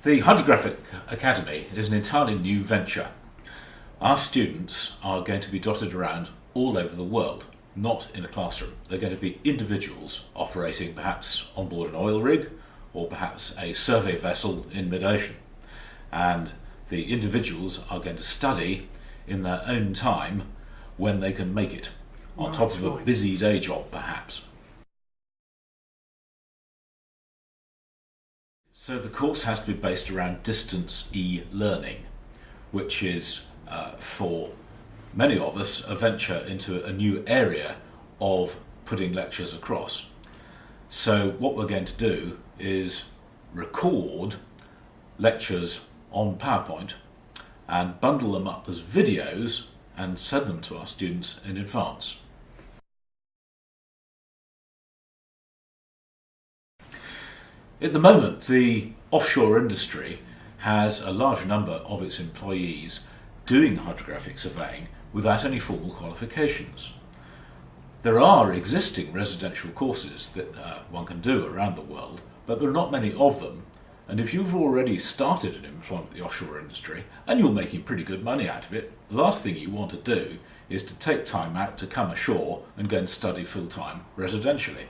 The Hydrographic Academy is an entirely new venture. Our students are going to be dotted around all over the world, not in a classroom. They're going to be individuals operating perhaps on board an oil rig or perhaps a survey vessel in mid-ocean. And the individuals are going to study in their own time when they can make it, on top of a busy day job perhaps. So the course has to be based around distance e-learning, which is for many of us a venture into a new area of putting lectures across. So what we're going to do is record lectures on PowerPoint and bundle them up as videos and send them to our students in advance. At the moment, the offshore industry has a large number of its employees doing hydrographic surveying without any formal qualifications. There are existing residential courses that one can do around the world, but there are not many of them. And if you've already started an employment in the offshore industry and you're making pretty good money out of it, the last thing you want to do is to take time out to come ashore and go and study full-time residentially.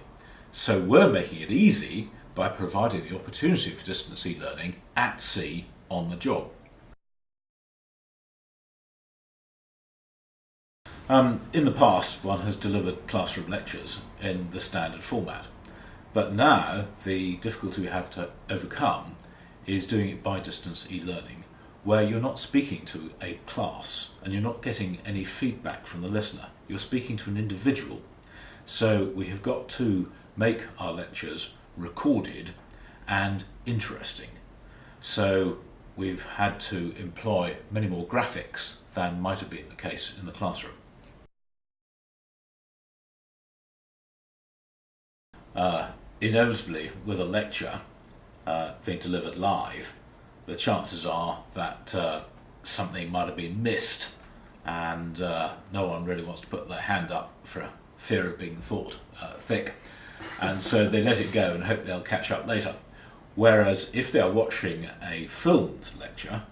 So we're making it easy by providing the opportunity for distance e-learning at sea on the job. In the past, one has delivered classroom lectures in the standard format, but now the difficulty we have to overcome is doing it by distance e-learning, where you're not speaking to a class and you're not getting any feedback from the listener. You're speaking to an individual. So we have got to make our lectures recorded and interesting. So we've had to employ many more graphics than might have been the case in the classroom. Inevitably, with a lecture being delivered live, the chances are that something might have been missed and no one really wants to put their hand up for fear of being thought thick. And so they let it go and hope they'll catch up later. Whereas if they are watching a filmed lecture,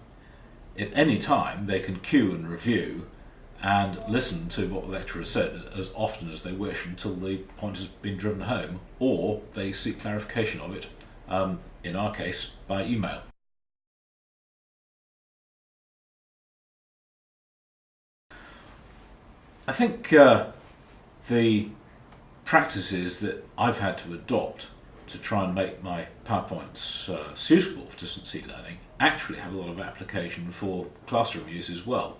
at any time they can cue and review and listen to what the lecturer said as often as they wish until the point has been driven home, or they seek clarification of it, in our case, by email. I think the practices that I've had to adopt to try and make my PowerPoints suitable for distance e-learning actually have a lot of application for classroom use as well.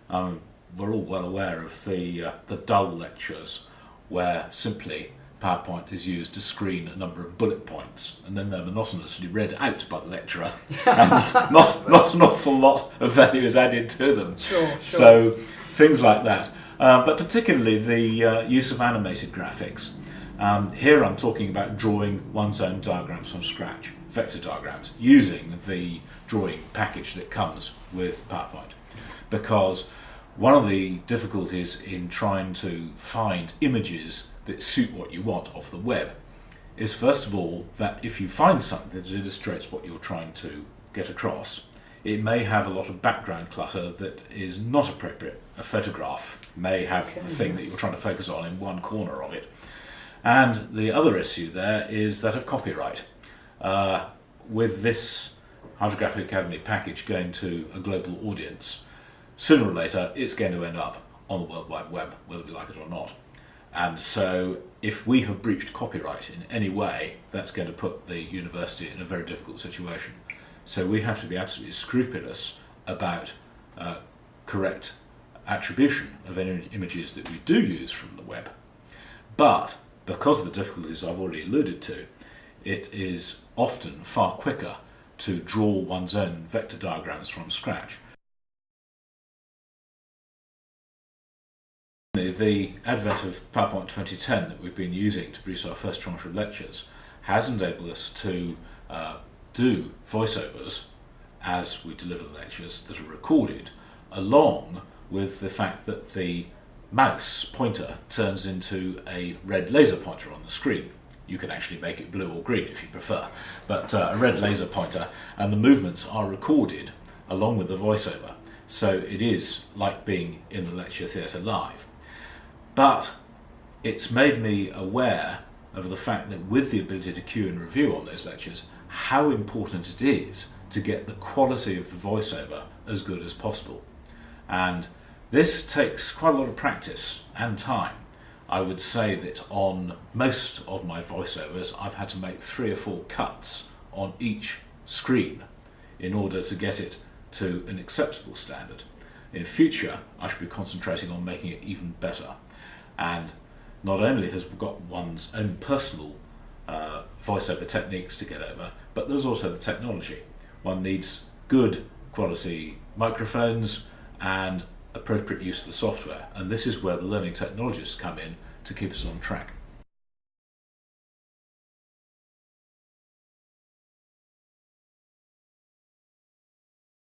We're all well aware of the dull lectures where simply PowerPoint is used to screen a number of bullet points and then they're monotonously read out by the lecturer and not an awful lot of value is added to them. Sure. So things like that. But particularly the use of animated graphics. Here I'm talking about drawing one's own diagrams from scratch, vector diagrams, using the drawing package that comes with PowerPoint. Because one of the difficulties in trying to find images that suit what you want off the web is, first of all, that if you find something that illustrates what you're trying to get across, it may have a lot of background clutter that is not appropriate. A photograph may have the thing that you're trying to focus on in one corner of it. And the other issue there is that of copyright. With this Hydrographic Academy package going to a global audience, sooner or later it's going to end up on the World Wide Web, whether we like it or not. And so if we have breached copyright in any way, that's going to put the university in a very difficult situation. So we have to be absolutely scrupulous about correct attribution of any images that we do use from the web. But because of the difficulties I've already alluded to, it is often far quicker to draw one's own vector diagrams from scratch. The advent of PowerPoint 2010 that we've been using to produce our first tranche of lectures has enabled us to do voiceovers as we deliver the lectures that are recorded, along with the fact that the mouse pointer turns into a red laser pointer on the screen. You can actually make it blue or green if you prefer, but a red laser pointer, and the movements are recorded along with the voiceover. So it is like being in the lecture theatre live. But it's made me aware of the fact that with the ability to cue and review on those lectures, how important it is to get the quality of the voiceover as good as possible. And this takes quite a lot of practice and time. I would say that on most of my voiceovers I've had to make 3 or 4 cuts on each screen in order to get it to an acceptable standard. In future I should be concentrating on making it even better. And not only has got one's own personal voiceover techniques to get over, but there's also the technology. One needs good quality microphones and appropriate use of the software, and this is where the learning technologists come in to keep us on track.